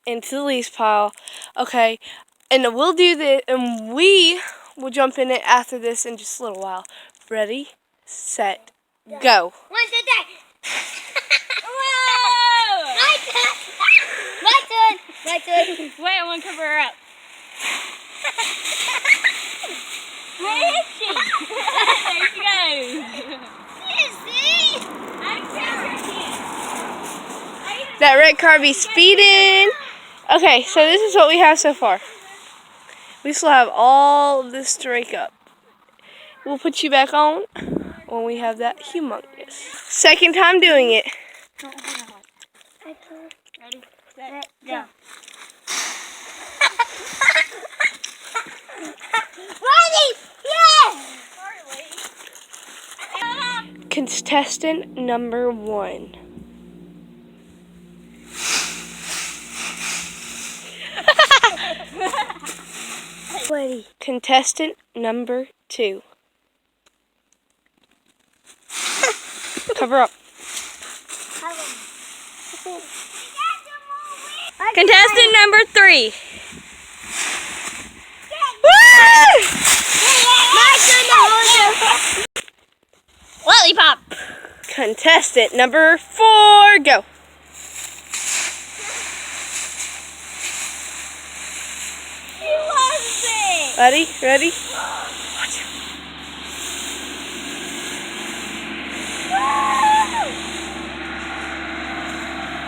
into the leaves pile. Okay, and we'll do this, and we will jump in it after this in just a little while. Ready, set, go. 1, 2, 3. Whoa! My turn! My turn! My turn! Wait, I want to cover her up. Where is she? There she goes. See? That red car be speeding. Okay, so this is what we have so far. We still have all of this to rake up. We'll put you back on when we have that humongous. Second time doing it. Ready, set, go. Ready? Yes! Contestant number 1. Ready. Contestant number 2. Cover up. Contestant number 3. Lollipop. Contestant number 4, go. She loves it. Ready? Ready?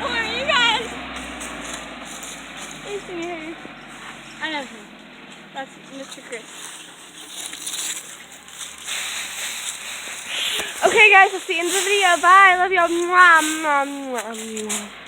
Come on, you guys. Listen here. I know him. That's Mr. Chris. Okay, guys, that's the end of the video. Bye. Love y'all. Mwah, mwah, mwah, mwah.